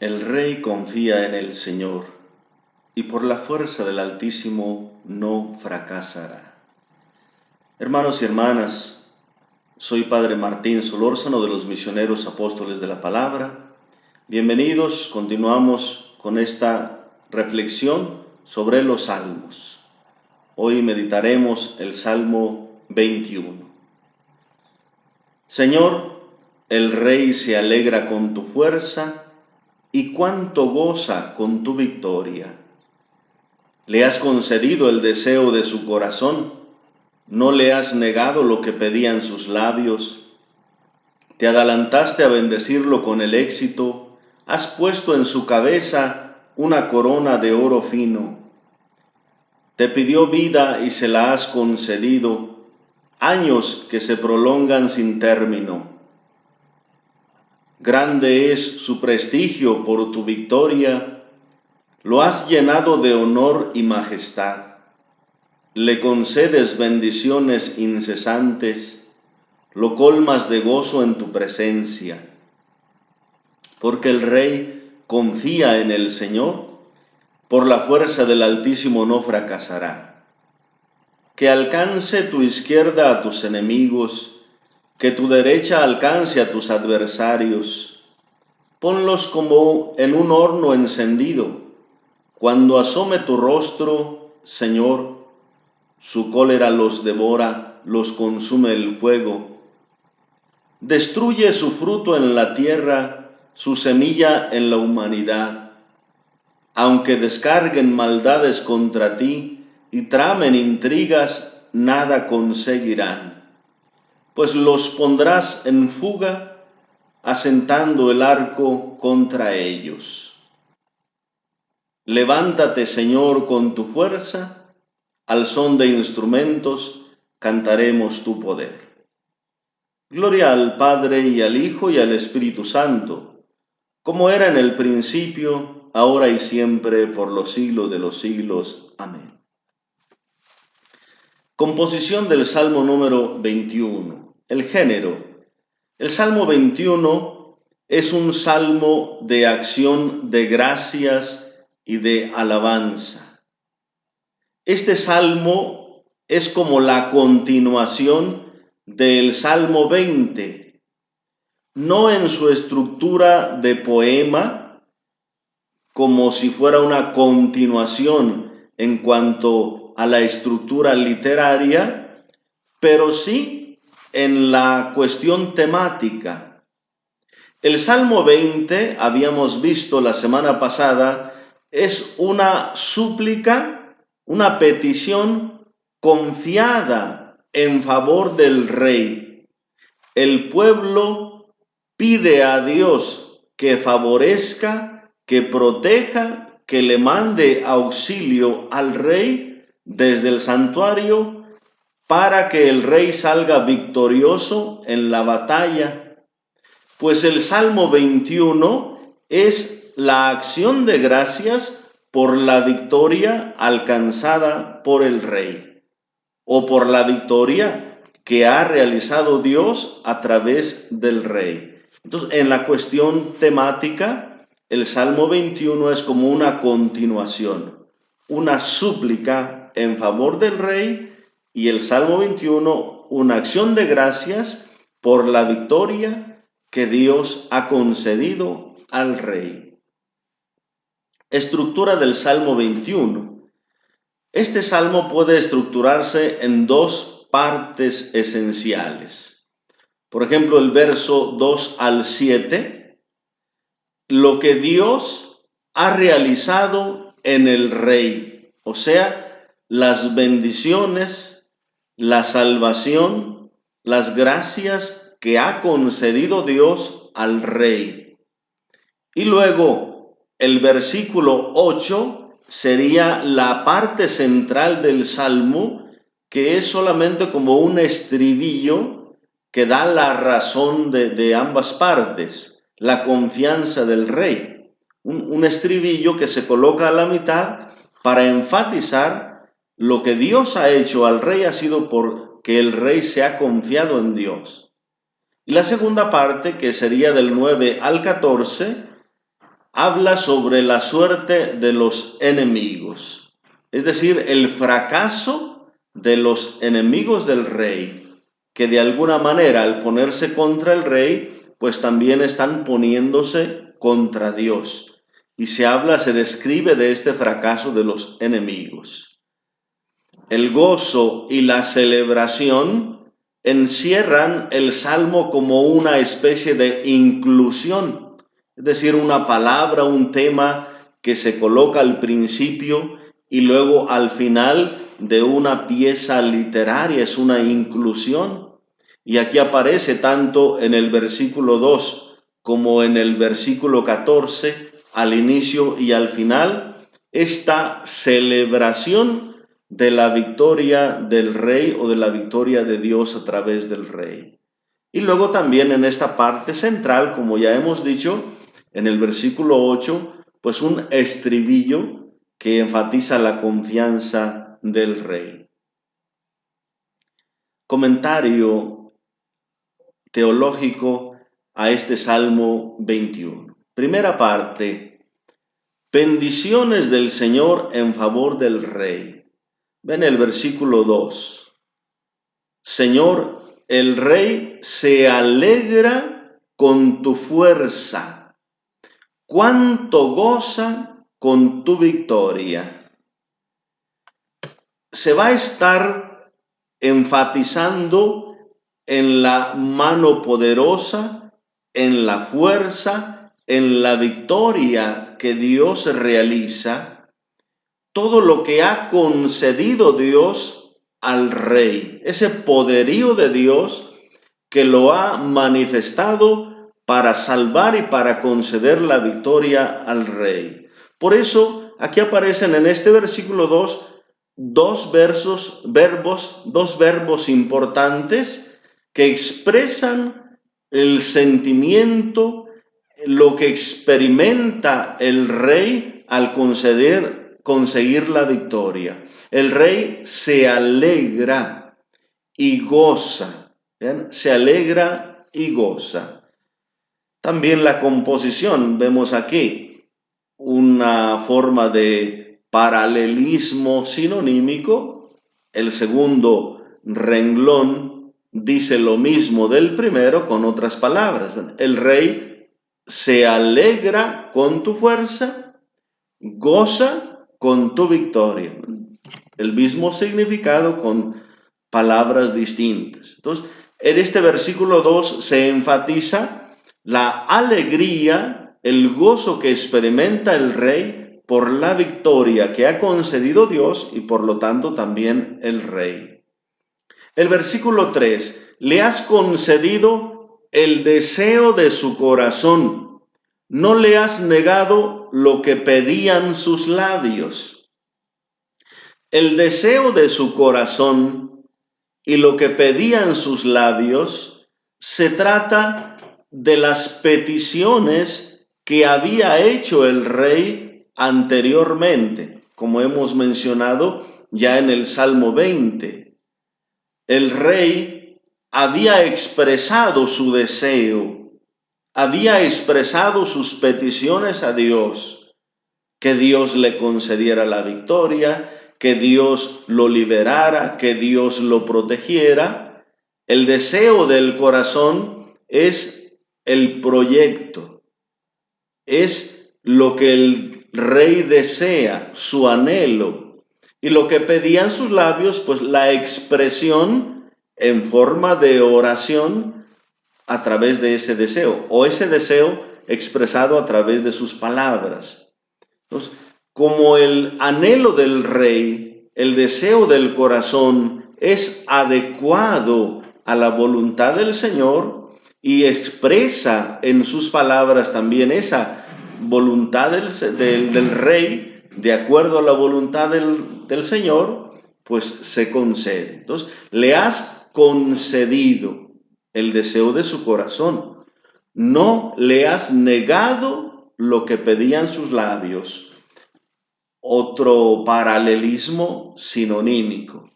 El rey confía en el Señor, y por la fuerza del Altísimo no fracasará. Hermanos y hermanas, soy Padre Martín Solórzano de los Misioneros Apóstoles de la Palabra. Bienvenidos, continuamos con esta reflexión sobre los salmos. Hoy meditaremos el Salmo 21. Señor, el rey se alegra con tu fuerza, y cuánto goza con tu victoria. Le has concedido el deseo de su corazón, no le has negado lo que pedían sus labios. Te adelantaste a bendecirlo con el éxito, has puesto en su cabeza una corona de oro fino. Te pidió vida y se la has concedido, años que se prolongan sin término. Grande es su prestigio por tu victoria, lo has llenado de honor y majestad. Le concedes bendiciones incesantes, lo colmas de gozo en tu presencia. Porque el rey confía en el Señor, por la fuerza del Altísimo no fracasará. Que alcance tu izquierda a tus enemigos, que tu derecha alcance a tus adversarios. Ponlos como en un horno encendido. Cuando asome tu rostro, Señor, su cólera los devora, los consume el fuego. Destruye su fruto en la tierra, su semilla en la humanidad. Aunque descarguen maldades contra ti y tramen intrigas, nada conseguirán, pues los pondrás en fuga, asentando el arco contra ellos. Levántate, Señor, con tu fuerza, al son de instrumentos cantaremos tu poder. Gloria al Padre y al Hijo y al Espíritu Santo, como era en el principio, ahora y siempre, por los siglos de los siglos. Amén. Composición del Salmo número 21. El género. El Salmo 21 es un salmo de acción de gracias y de alabanza. Este salmo es como la continuación del Salmo 20, no en su estructura de poema, como si fuera una continuación en cuanto a la estructura literaria, pero sí en la cuestión temática. El Salmo 20, habíamos visto la semana pasada, es una súplica, una petición confiada en favor del rey. El pueblo pide a Dios que favorezca, que proteja, que le mande auxilio al rey desde el santuario para que el rey salga victorioso en la batalla. Pues el Salmo 21 es la acción de gracias por la victoria alcanzada por el rey, o por la victoria que ha realizado Dios a través del rey. Entonces, en la cuestión temática, el Salmo 21 es como una continuación, una súplica en favor del rey, y el Salmo 21, una acción de gracias por la victoria que Dios ha concedido al rey. Estructura del Salmo 21. Este salmo puede estructurarse en dos partes esenciales. Por ejemplo, el verso 2 al 7, lo que Dios ha realizado en el rey, o sea, las bendiciones, la salvación, las gracias que ha concedido Dios al rey. Y luego, el versículo 8 sería la parte central del Salmo, que es solamente como un estribillo que da la razón de ambas partes, la confianza del rey. Un estribillo que se coloca a la mitad para enfatizar lo que Dios ha hecho al rey ha sido porque el rey se ha confiado en Dios. Y la segunda parte, que sería del 9 al 14, habla sobre la suerte de los enemigos, es decir, el fracaso de los enemigos del rey, que de alguna manera al ponerse contra el rey, pues también están poniéndose contra Dios. Y se describe de este fracaso de los enemigos. El gozo y la celebración encierran el salmo como una especie de inclusión, es decir, una palabra, un tema que se coloca al principio y luego al final de una pieza literaria, es una inclusión. Y aquí aparece tanto en el versículo 2 como en el versículo 14, al inicio y al final, esta celebración de la victoria del rey o de la victoria de Dios a través del rey. Y luego también en esta parte central, como ya hemos dicho, en el versículo 8, pues un estribillo que enfatiza la confianza del rey. Comentario teológico a este Salmo 21. Primera parte, bendiciones del Señor en favor del rey. Ven el versículo 2. Señor, el rey se alegra con tu fuerza. Cuánto goza con tu victoria. Se va a estar enfatizando en la mano poderosa, en la fuerza, en la victoria que Dios realiza, todo lo que ha concedido Dios al rey, ese poderío de Dios que lo ha manifestado para salvar y para conceder la victoria al rey. Por eso, aquí aparecen en este versículo 2 dos verbos importantes que expresan el sentimiento, lo que experimenta el rey al conseguir la victoria. El rey se alegra y goza. ¿Ven? Se alegra y goza. También la composición, vemos aquí una forma de paralelismo sinonímico. El segundo renglón dice lo mismo del primero con otras palabras. El rey se alegra con tu fuerza, goza con tu victoria. El mismo significado con palabras distintas. Entonces, en este versículo 2 se enfatiza la alegría, el gozo que experimenta el rey por la victoria que ha concedido Dios y por lo tanto también el rey. El versículo 3, le has concedido el deseo de su corazón, no le has negado lo que pedían sus labios. El deseo de su corazón y lo que pedían sus labios se trata de las peticiones que había hecho el rey anteriormente, como hemos mencionado ya en el Salmo 20. El rey había expresado su deseo, había expresado sus peticiones a Dios, que Dios le concediera la victoria, que Dios lo liberara, que Dios lo protegiera. El deseo del corazón es el proyecto, es lo que el rey desea, su anhelo. Y lo que pedían sus labios, pues la expresión en forma de oración a través de ese deseo, o ese deseo expresado a través de sus palabras. Entonces, como el anhelo del rey, el deseo del corazón es adecuado a la voluntad del Señor y expresa en sus palabras también esa voluntad del rey, de acuerdo a la voluntad del Señor, pues se concede. Entonces, le has concedido el deseo de su corazón. No le has negado lo que pedían sus labios. Otro paralelismo sinonímico.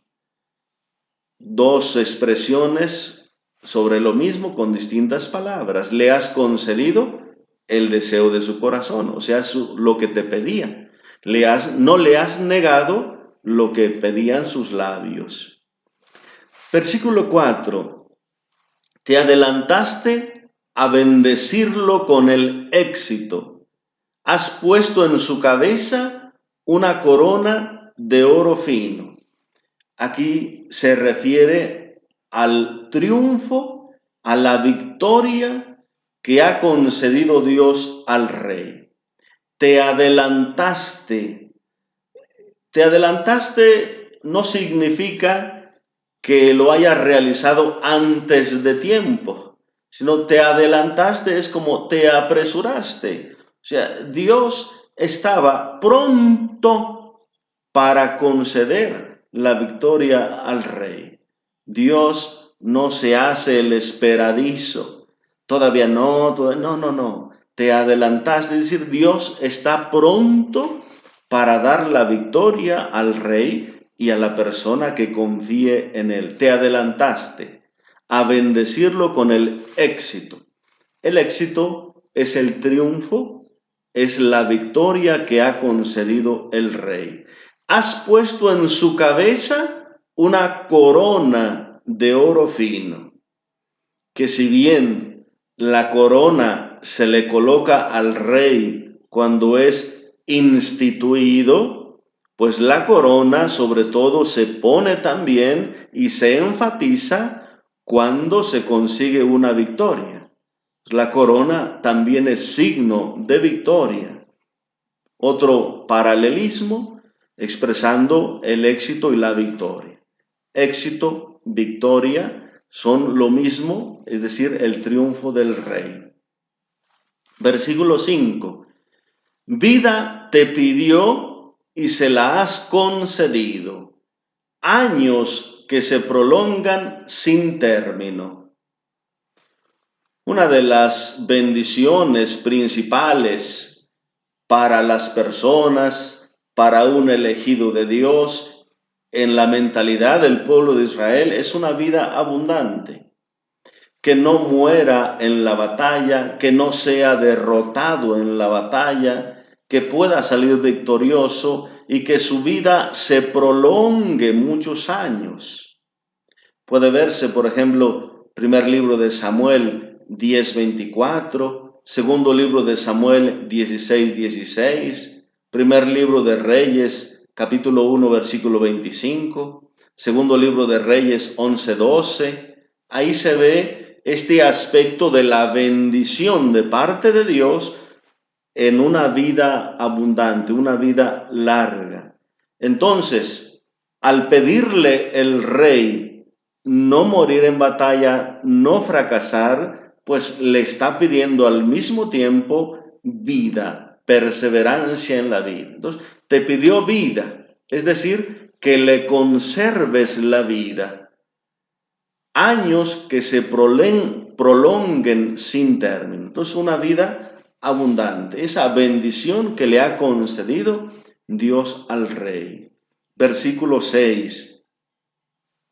Dos expresiones sobre lo mismo con distintas palabras. Le has concedido el deseo de su corazón, o sea, lo que te pedía. No le has negado lo que pedían sus labios. Versículo 4. Te adelantaste a bendecirlo con el éxito. Has puesto en su cabeza una corona de oro fino. Aquí se refiere al triunfo, a la victoria que ha concedido Dios al rey. Te adelantaste. Te adelantaste no significa que lo hayas realizado antes de tiempo, sino te adelantaste es como te apresuraste. O sea, Dios estaba pronto para conceder la victoria al rey. Dios no se hace el esperadizo. Todavía no, no. Te adelantaste, es decir, Dios está pronto para dar la victoria al rey y a la persona que confíe en él. Te adelantaste a bendecirlo con el éxito. El éxito es el triunfo, es la victoria que ha concedido el rey. Has puesto en su cabeza una corona de oro fino, que si bien la corona se le coloca al rey cuando es instituido, pues la corona sobre todo se pone también y se enfatiza cuando se consigue una victoria. La corona también es signo de victoria. Otro paralelismo expresando el éxito y la victoria. Éxito, victoria son lo mismo, es decir, el triunfo del rey. Versículo 5. Vida te pidió y se la has concedido. Años que se prolongan sin término. Una de las bendiciones principales para las personas, para un elegido de Dios, en la mentalidad del pueblo de Israel, es una vida abundante. Que no muera en la batalla, que no sea derrotado en la batalla, que pueda salir victorioso y que su vida se prolongue muchos años. Puede verse, por ejemplo, primer libro de Samuel 10:24, segundo libro de Samuel 16:16, primer libro de Reyes capítulo 1 versículo 25, segundo libro de Reyes 11:12. Ahí se ve este aspecto de la bendición de parte de Dios en una vida abundante, una vida larga. Entonces, al pedirle el rey no morir en batalla, no fracasar, pues le está pidiendo al mismo tiempo vida, perseverancia en la vida. Entonces, te pidió vida, es decir, que le conserves la vida. Años que se prolonguen sin término. Entonces, una vida abundante, esa bendición que le ha concedido Dios al rey. Versículo 6.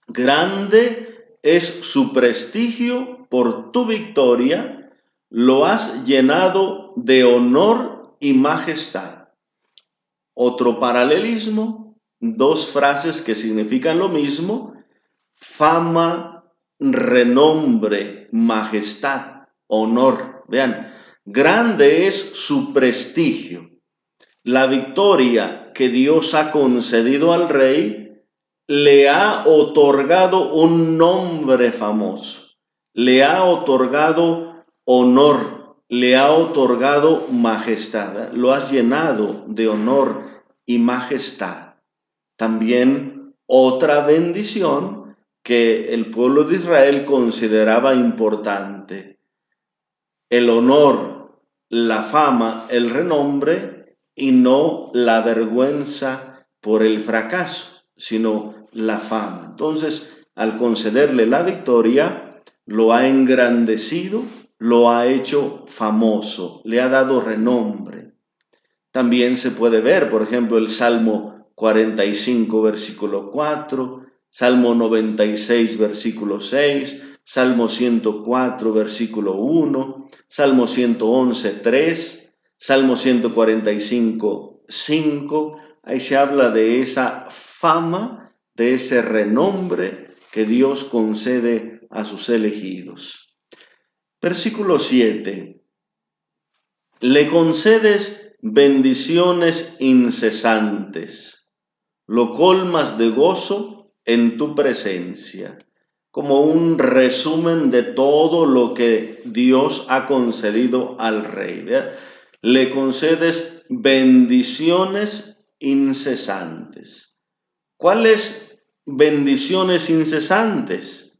Grande es su prestigio por tu victoria, lo has llenado de honor y majestad. Otro paralelismo, dos frases que significan lo mismo: fama, renombre, majestad, honor. Vean, grande es su prestigio. La victoria que Dios ha concedido al rey le ha otorgado un nombre famoso, le ha otorgado honor, le ha otorgado majestad. Lo has llenado de honor y majestad. También otra bendición que el pueblo de Israel consideraba importante: el honor, la fama, el renombre, y no la vergüenza por el fracaso, sino la fama. Entonces, al concederle la victoria, lo ha engrandecido, lo ha hecho famoso, le ha dado renombre. También se puede ver, por ejemplo, el Salmo 45, versículo 4, Salmo 96, versículo 6, Salmo 104, versículo 1, Salmo 111, 3, Salmo 145, 5. Ahí se habla de esa fama, de ese renombre que Dios concede a sus elegidos. Versículo 7. Le concedes bendiciones incesantes, lo colmas de gozo en tu presencia. Como un resumen de todo lo que Dios ha concedido al rey. ¿Verdad? Le concedes bendiciones incesantes. ¿Cuáles bendiciones incesantes?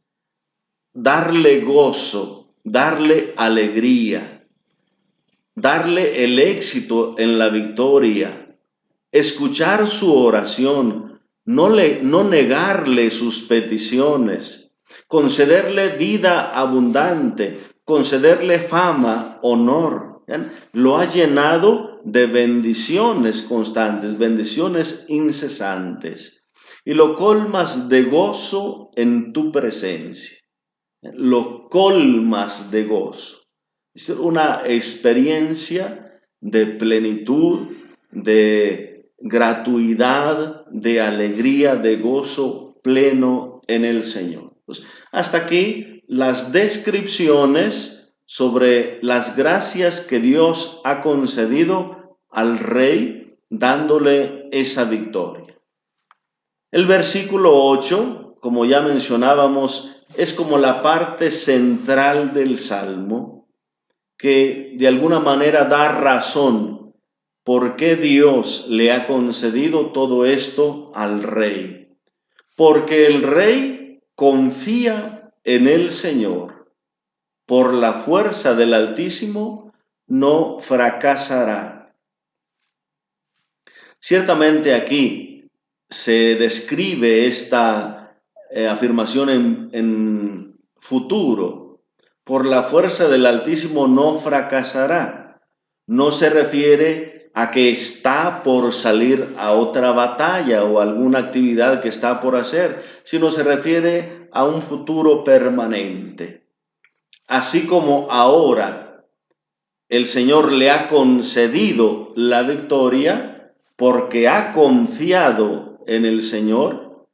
Darle gozo, darle alegría, darle el éxito en la victoria, escuchar su oración, no negarle sus peticiones, concederle vida abundante, concederle fama, honor. ¿Ven? Lo ha llenado de bendiciones constantes, bendiciones incesantes, y lo colmas de gozo en tu presencia. Lo colmas de gozo. Es una experiencia de plenitud, de gratuidad, de alegría, de gozo pleno en el Señor. Pues hasta aquí las descripciones sobre las gracias que Dios ha concedido al rey, dándole esa victoria. El versículo 8, como ya mencionábamos, es como la parte central del Salmo, que de alguna manera da razón por qué Dios le ha concedido todo esto al rey. Porque el rey confía en el Señor. Por la fuerza del Altísimo no fracasará. Ciertamente aquí se describe esta afirmación en futuro. Por la fuerza del Altísimo no fracasará. No se refiere a que está por salir a otra batalla o alguna actividad que está por hacer, sino se refiere a un futuro permanente. Así como ahora el Señor le ha concedido la victoria porque ha confiado en el Señor,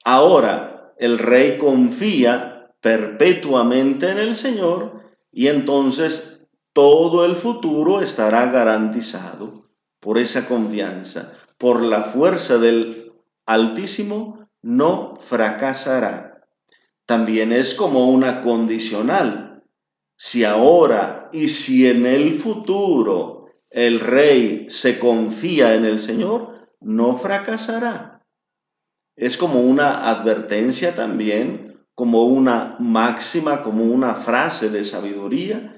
ahora el rey confía perpetuamente en el Señor y entonces todo el futuro estará garantizado por esa confianza. Por la fuerza del Altísimo no fracasará. También es como una condicional. Si ahora y si en el futuro el rey se confía en el Señor, no fracasará. Es como una advertencia también, como una máxima, como una frase de sabiduría.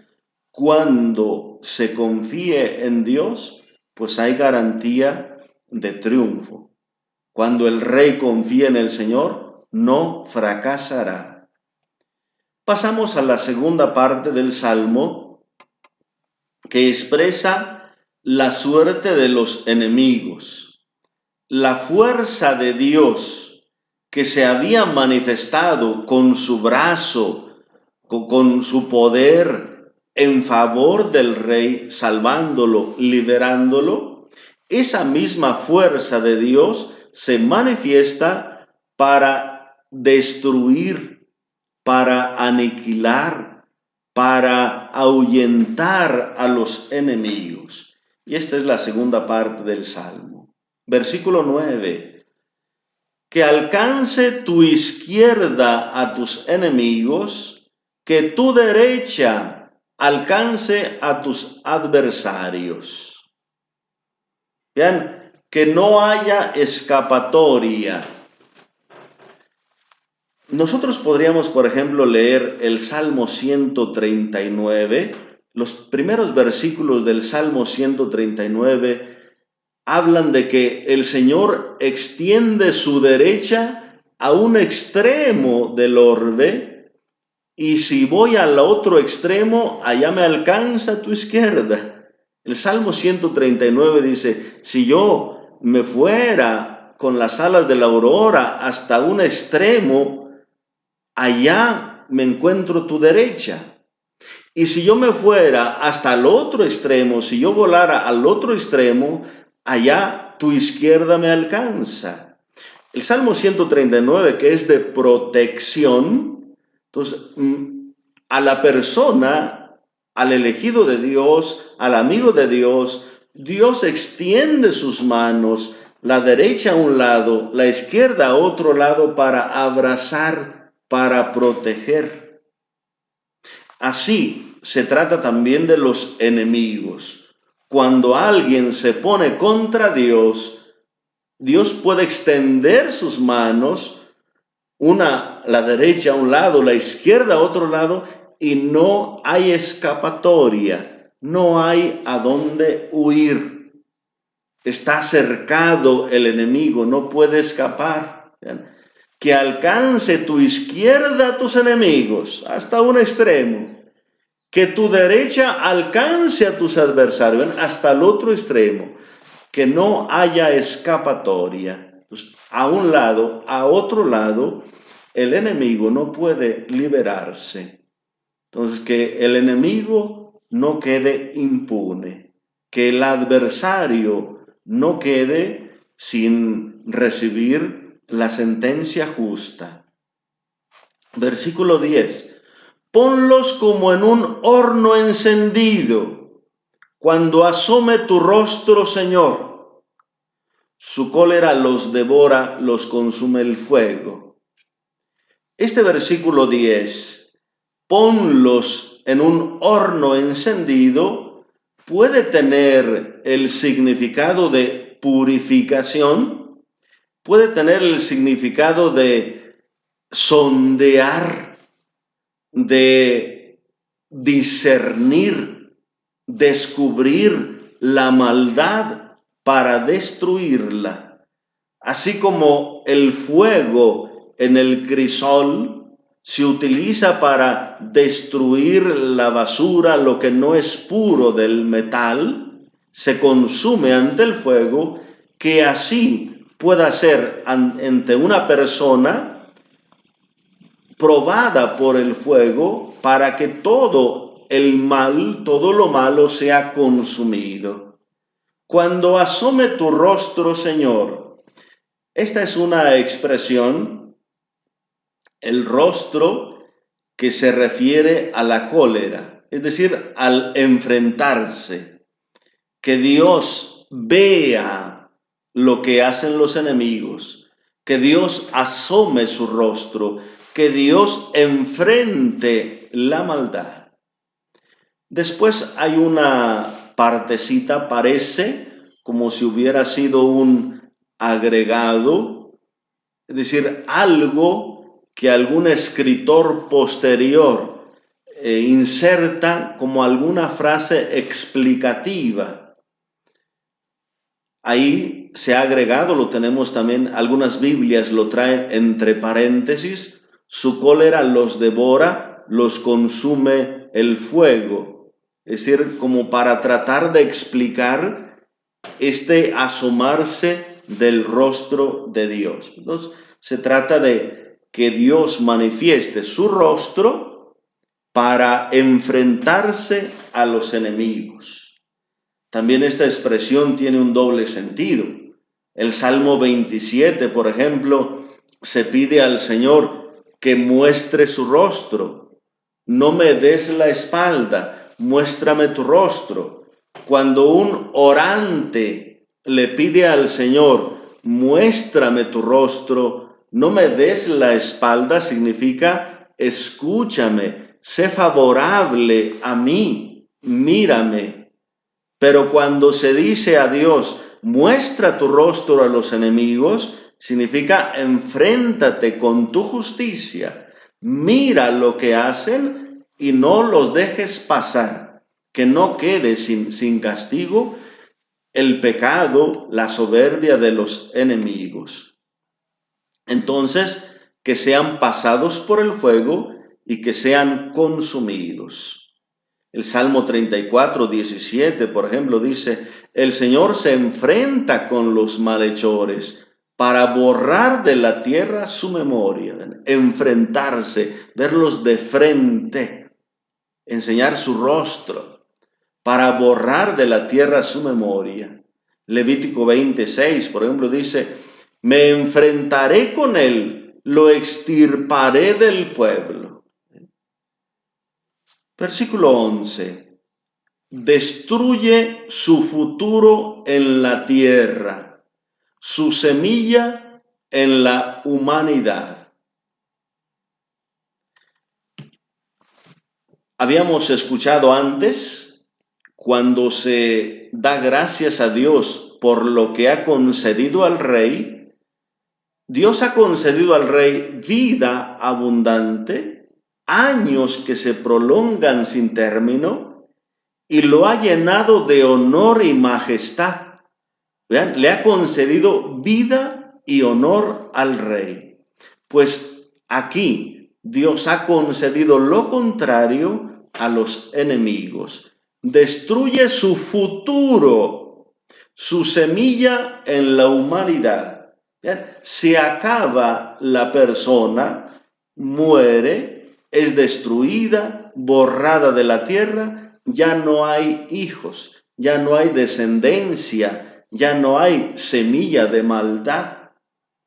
Cuando se confíe en Dios, pues hay garantía de triunfo. Cuando el rey confía en el Señor, no fracasará. Pasamos a la segunda parte del Salmo, que expresa la suerte de los enemigos. La fuerza de Dios que se había manifestado con su brazo, con su poder en favor del rey, salvándolo, liberándolo, esa misma fuerza de Dios se manifiesta para destruir, para aniquilar, para ahuyentar a los enemigos. Y esta es la segunda parte del Salmo. Versículo 9. Que alcance tu izquierda a tus enemigos, que tu derecha alcance a tus adversarios. Vean, que no haya escapatoria. Nosotros podríamos, por ejemplo, leer el Salmo 139. Los primeros versículos del Salmo 139 hablan de que el Señor extiende su derecha a un extremo del orbe, y si voy al otro extremo, allá me alcanza tu izquierda. El Salmo 139 dice, si yo me fuera con las alas de la aurora hasta un extremo, allá me encuentro tu derecha. Y si yo me fuera hasta el otro extremo, si yo volara al otro extremo, allá tu izquierda me alcanza. El Salmo 139, que es de protección, entonces a la persona, al elegido de Dios, al amigo de Dios, Dios extiende sus manos, la derecha a un lado, la izquierda a otro lado, para abrazar, para proteger. Así se trata también de los enemigos. Cuando alguien se pone contra Dios, Dios puede extender sus manos, una, la derecha a un lado, la izquierda a otro lado, y no hay escapatoria, no hay a dónde huir. Está cercado el enemigo, no puede escapar. Que alcance tu izquierda a tus enemigos, hasta un extremo. Que tu derecha alcance a tus adversarios, hasta el otro extremo. Que no haya escapatoria. Entonces, a un lado, a otro lado, el enemigo no puede liberarse. Entonces, que el enemigo no quede impune, que el adversario no quede sin recibir la sentencia justa. Versículo 10. Ponlos como en un horno encendido, cuando asome tu rostro, Señor. Su cólera los devora, los consume el fuego. Este versículo 10, ponlos en un horno encendido, puede tener el significado de purificación, puede tener el significado de sondear, de discernir, descubrir la maldad para destruirla. Así como el fuego en el crisol se utiliza para destruir la basura, lo que no es puro del metal, se consume ante el fuego, que así pueda ser ante una persona probada por el fuego, para que todo el mal, todo lo malo sea consumido. Cuando asome tu rostro, Señor. Esta es una expresión, el rostro, que se refiere a la cólera, es decir, al enfrentarse. Que Dios vea lo que hacen los enemigos, que Dios asome su rostro, que Dios enfrente la maldad. Después hay una partecita, parece como si hubiera sido un agregado, es decir, algo que algún escritor posterior inserta como alguna frase explicativa. Ahí se ha agregado, lo tenemos también, algunas Biblias lo traen entre paréntesis, su cólera los devora, los consume el fuego. Es decir, como para tratar de explicar este asomarse del rostro de Dios. Entonces, se trata de que Dios manifieste su rostro para enfrentarse a los enemigos. También esta expresión tiene un doble sentido. El Salmo 27, por ejemplo, se pide al Señor que muestre su rostro. No me des la espalda, muéstrame tu rostro. Cuando un orante le pide al Señor, muéstrame tu rostro, no me des la espalda, significa escúchame, sé favorable a mí, mírame. Pero cuando se dice a Dios, muestra tu rostro a los enemigos, significa enfréntate con tu justicia, mira lo que hacen y no los dejes pasar, que no quede sin castigo el pecado, la soberbia de los enemigos. Entonces, que sean pasados por el fuego y que sean consumidos. El Salmo 34, 17, por ejemplo, dice, el Señor se enfrenta con los malhechores para borrar de la tierra su memoria. Enfrentarse, verlos de frente. enseñar su rostro, para borrar de la tierra su memoria. Levítico 26, por ejemplo, dice, me enfrentaré con él, lo extirparé del pueblo. Versículo 11, destruye su futuro en la tierra, su semilla en la humanidad. Habíamos escuchado antes, cuando se da gracias a Dios por lo que ha concedido al rey, Dios ha concedido al rey vida abundante, años que se prolongan sin término, y lo ha llenado de honor y majestad. Vean, le ha concedido vida y honor al rey. Pues aquí Dios ha concedido lo contrario a los enemigos. Destruye su futuro, su semilla en la humanidad. Vean, se acaba la persona, muere, es destruida, borrada de la tierra, ya no hay hijos, ya no hay descendencia, ya no hay semilla de maldad.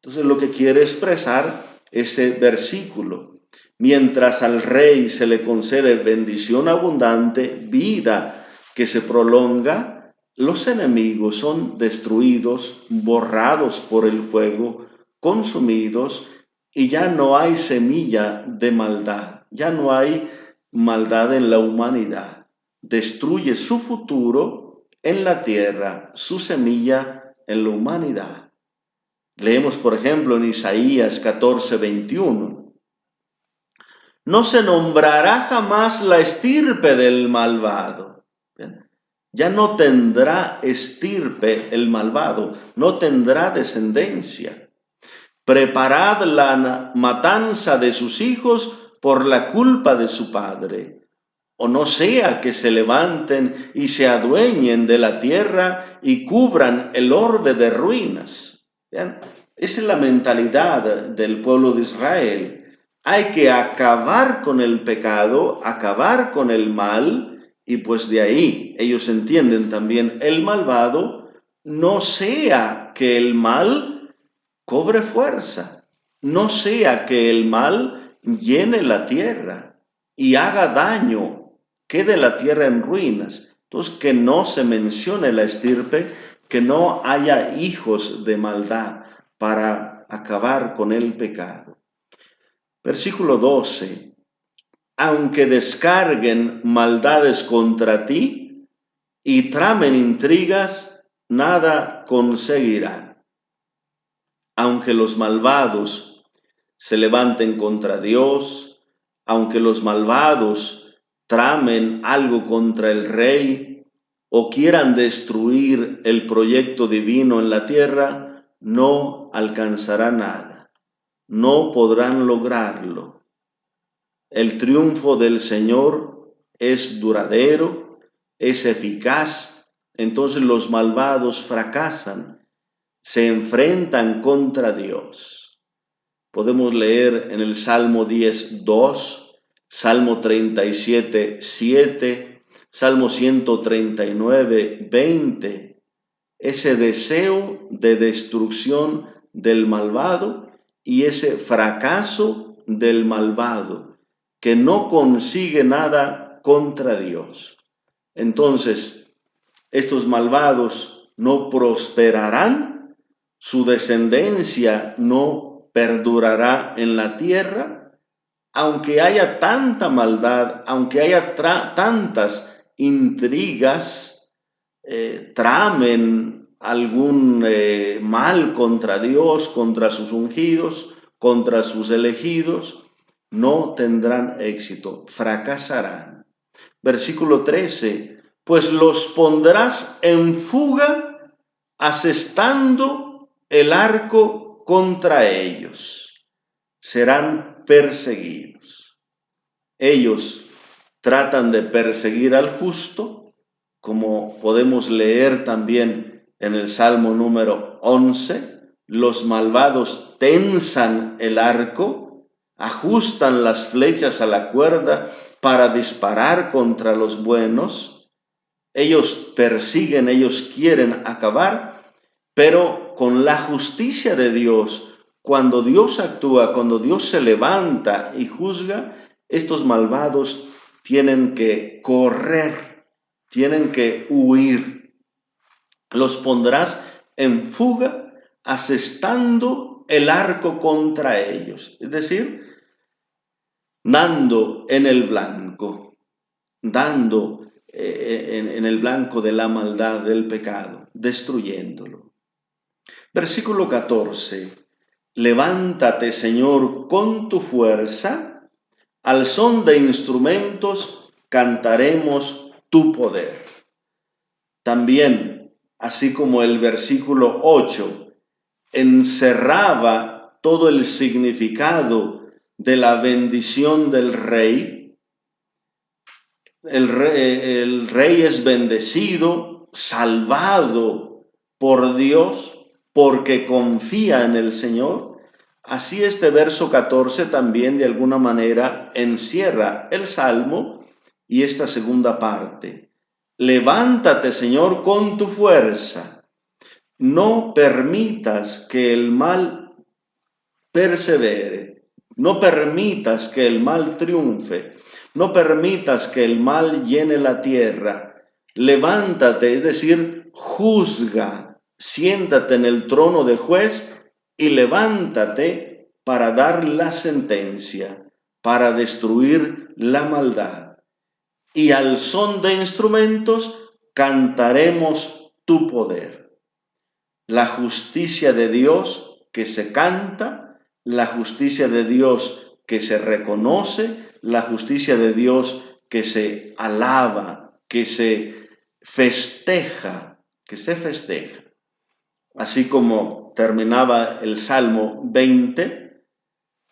Entonces lo que quiere expresar ese versículo, mientras al rey se le concede bendición abundante, vida que se prolonga, los enemigos son destruidos, borrados por el fuego, consumidos, y ya no hay semilla de maldad, ya no hay maldad en la humanidad. Destruye su futuro en la tierra, su semilla en la humanidad. Leemos, por ejemplo, en Isaías 14:21. No se nombrará jamás la estirpe del malvado. Bien. Ya no tendrá estirpe el malvado, no tendrá descendencia. Preparad la matanza de sus hijos por la culpa de su padre. O no sea que se levanten y se adueñen de la tierra y cubran el orbe de ruinas. ¿Vean? Esa es la mentalidad del pueblo de Israel. Hay que acabar con el pecado, acabar con el mal, y pues de ahí ellos entienden también el malvado, no sea que el mal cobre fuerza, no sea que el mal llene la tierra y haga daño, quede la tierra en ruinas. Entonces, que no se mencione la estirpe, que no haya hijos de maldad para acabar con el pecado. Versículo 12. Aunque descarguen maldades contra ti y tramen intrigas, nada conseguirán. Aunque los malvados se levanten contra Dios, aunque los malvados tramen algo contra el rey o quieran destruir el proyecto divino en la tierra, no alcanzará nada, no podrán lograrlo. El triunfo del Señor es duradero, es eficaz, entonces los malvados fracasan, se enfrentan contra Dios. Podemos leer en el Salmo 10:2, Salmo 37:7, Salmo 139:20, ese deseo de destrucción del malvado y ese fracaso del malvado, que no consigue nada contra Dios. Entonces, estos malvados no prosperarán, su descendencia no perdurará en la tierra, aunque haya tanta maldad, aunque haya tantas intrigas, tramen algún mal contra Dios, contra sus ungidos, contra sus elegidos, no tendrán éxito, fracasarán. Versículo 13, pues los pondrás en fuga, asestando el arco contra ellos. Serán perseguidos. Ellos tratan de perseguir al justo, como podemos leer también en el Salmo número 11. Los malvados tensan el arco, ajustan las flechas a la cuerda para disparar contra los buenos. Ellos persiguen, ellos quieren acabar, pero con la justicia de Dios, cuando Dios actúa, cuando Dios se levanta y juzga, estos malvados tienen que correr, tienen que huir. Los pondrás en fuga, asestando el arco contra ellos. Es decir, dando en el blanco, dando en el blanco de la maldad, del pecado, destruyéndolo. Versículo 14. Levántate, Señor, con tu fuerza, al son de instrumentos cantaremos tu poder. También, así como el versículo 8 encerraba todo el significado de la bendición del rey. El rey es bendecido, salvado por Dios, porque confía en el Señor. Así este verso 14 también de alguna manera encierra el Salmo y esta segunda parte. Levántate, Señor, con tu fuerza. No permitas que el mal persevere. No permitas que el mal triunfe. No permitas que el mal llene la tierra. Levántate, es decir, juzga. Siéntate en el trono de juez y levántate para dar la sentencia, para destruir la maldad. Y al son de instrumentos cantaremos tu poder. La justicia de Dios que se canta, la justicia de Dios que se reconoce, la justicia de Dios que se alaba, que se festeja, Así como terminaba el Salmo 20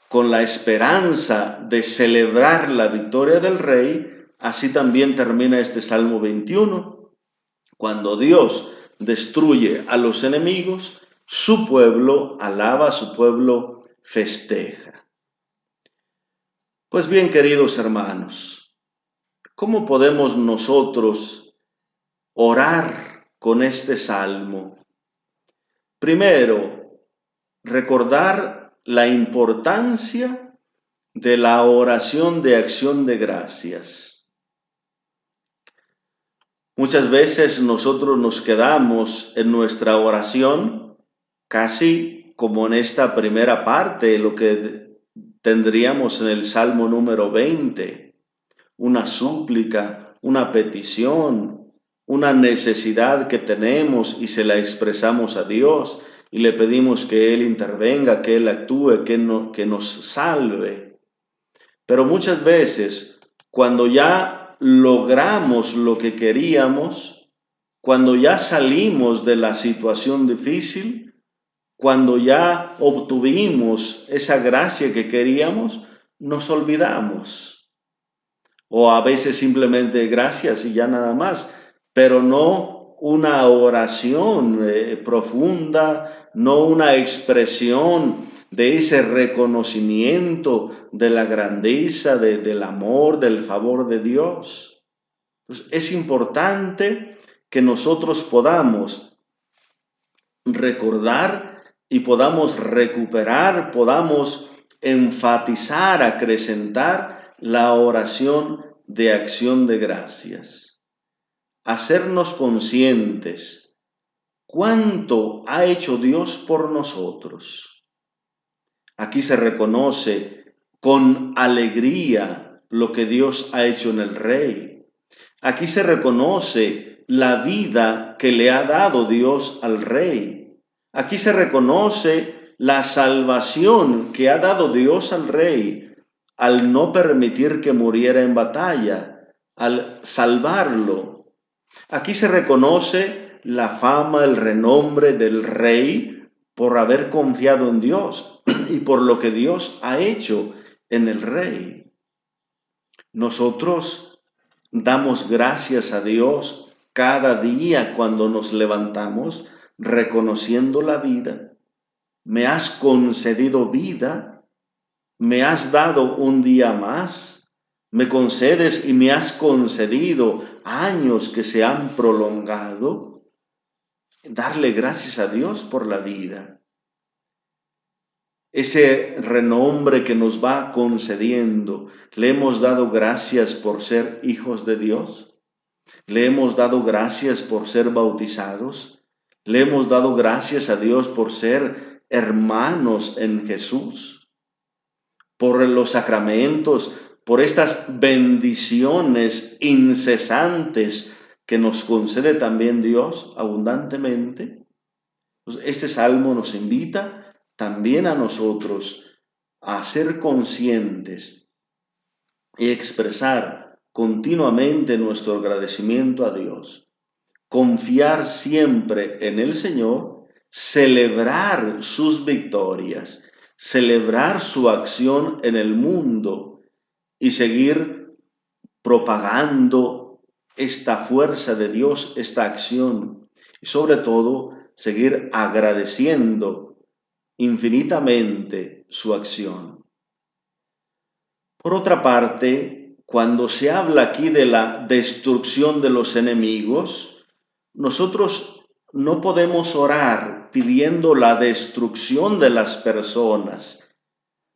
con la esperanza de celebrar la victoria del Rey, así también termina este Salmo 21. Cuando Dios destruye a los enemigos, su pueblo alaba, su pueblo festeja. Pues bien, queridos hermanos, ¿cómo podemos nosotros orar con este salmo? Primero, recordar la importancia de la oración de acción de gracias. Muchas veces nosotros nos quedamos en nuestra oración casi como en esta primera parte, lo que tendríamos en el Salmo número 20, una súplica, una petición, una necesidad que tenemos y se la expresamos a Dios y le pedimos que Él intervenga, que Él actúe, que nos salve. Pero muchas veces, cuando ya logramos lo que queríamos, cuando ya salimos de la situación difícil, cuando ya obtuvimos esa gracia que queríamos, nos olvidamos. O a veces simplemente gracias y ya nada más, pero no una oración profunda, no una expresión de ese reconocimiento de la grandeza, del amor, del favor de Dios. Pues es importante que nosotros podamos recordar y podamos recuperar, podamos enfatizar, acrecentar la oración de acción de gracias. Hacernos conscientes cuánto ha hecho Dios por nosotros. Aquí se reconoce con alegría lo que Dios ha hecho en el Rey. Aquí se reconoce la vida que le ha dado Dios al Rey. Aquí se reconoce la salvación que ha dado Dios al Rey al no permitir que muriera en batalla, al salvarlo. Aquí se reconoce la fama, el renombre del Rey por haber confiado en Dios y por lo que Dios ha hecho en el Rey. Nosotros damos gracias a Dios cada día cuando nos levantamos, reconociendo la vida. Me has concedido vida, me has dado un día más, me concedes y me has concedido años que se han prolongado. Darle gracias a Dios por la vida. Ese renombre que nos va concediendo, le hemos dado gracias por ser hijos de Dios, le hemos dado gracias por ser bautizados, le hemos dado gracias a Dios por ser hermanos en Jesús, por los sacramentos, por estas bendiciones incesantes que nos concede también Dios abundantemente. Pues este salmo nos invita también a nosotros a ser conscientes y expresar continuamente nuestro agradecimiento a Dios, confiar siempre en el Señor, celebrar sus victorias, celebrar su acción en el mundo y seguir propagando esta fuerza de Dios, esta acción, y sobre todo seguir agradeciendo infinitamente su acción. Por otra parte, cuando se habla aquí de la destrucción de los enemigos, nosotros no podemos orar pidiendo la destrucción de las personas,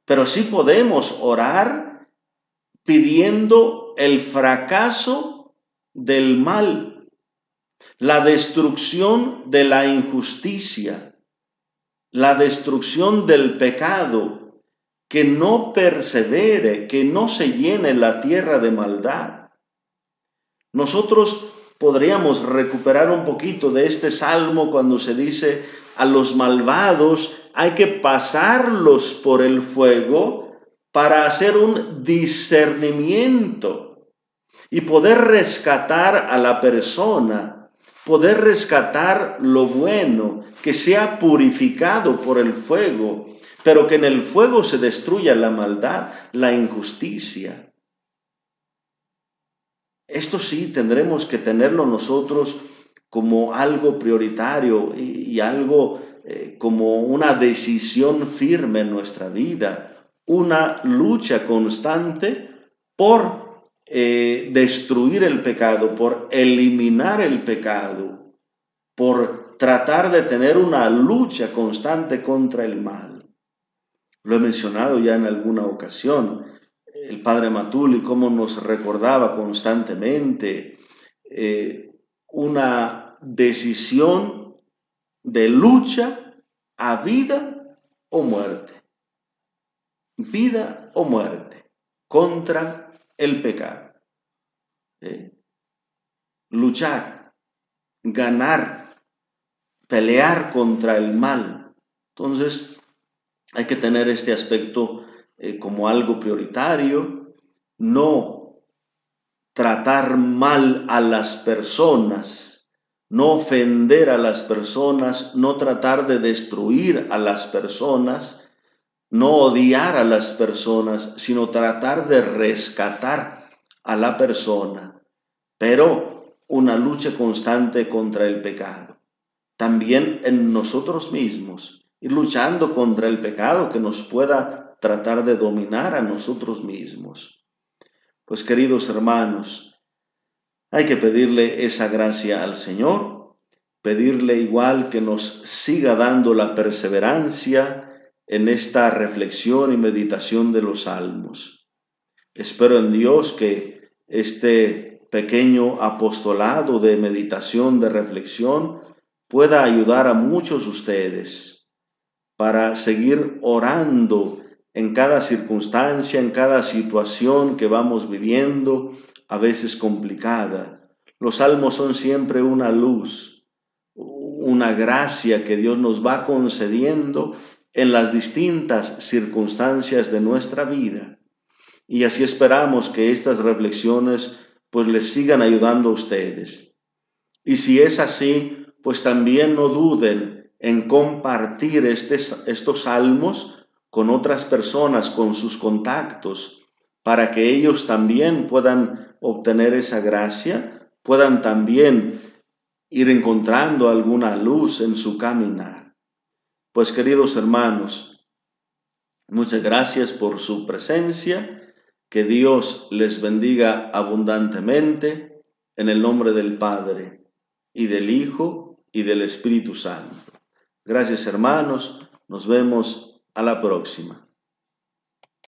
pero sí podemos orar pidiendo el fracaso del mal, la destrucción de la injusticia, la destrucción del pecado, que no persevere, que no se llene la tierra de maldad. Nosotros podríamos recuperar un poquito de este salmo cuando se dice: a los malvados hay que pasarlos por el fuego para hacer un discernimiento y poder rescatar a la persona, poder rescatar lo bueno, que sea purificado por el fuego, pero que en el fuego se destruya la maldad, la injusticia. Esto sí tendremos que tenerlo nosotros como algo prioritario y algo como una decisión firme en nuestra vida, una lucha constante por destruir el pecado, por eliminar el pecado, por tratar de tener una lucha constante contra el mal. Lo he mencionado ya en alguna ocasión, el padre Matuli, cómo nos recordaba constantemente una decisión de lucha a vida o muerte, vida o muerte, contra el pecado. Luchar, ganar, pelear contra el mal. Entonces, hay que tener este aspecto como algo prioritario, no tratar mal a las personas, no ofender a las personas, no tratar de destruir a las personas, no odiar a las personas, sino tratar de rescatar a la persona, pero una lucha constante contra el pecado. También en nosotros mismos, ir luchando contra el pecado que nos pueda tratar de dominar a nosotros mismos. Pues queridos hermanos, hay que pedirle esa gracia al Señor, pedirle igual que nos siga dando la perseverancia en esta reflexión y meditación de los salmos. Espero en Dios que este pequeño apostolado de meditación, de reflexión, pueda ayudar a muchos de ustedes para seguir orando en cada circunstancia, en cada situación que vamos viviendo, a veces complicada. Los salmos son siempre una luz, una gracia que Dios nos va concediendo en las distintas circunstancias de nuestra vida. Y así esperamos que estas reflexiones pues les sigan ayudando a ustedes. Y si es así, pues también no duden en compartir estos salmos con otras personas, con sus contactos, para que ellos también puedan obtener esa gracia, puedan también ir encontrando alguna luz en su caminar. Pues queridos hermanos, Muchas gracias por su presencia. Que Dios les bendiga abundantemente en el nombre del Padre y del Hijo y del Espíritu Santo. Gracias, hermanos. Nos vemos a la próxima.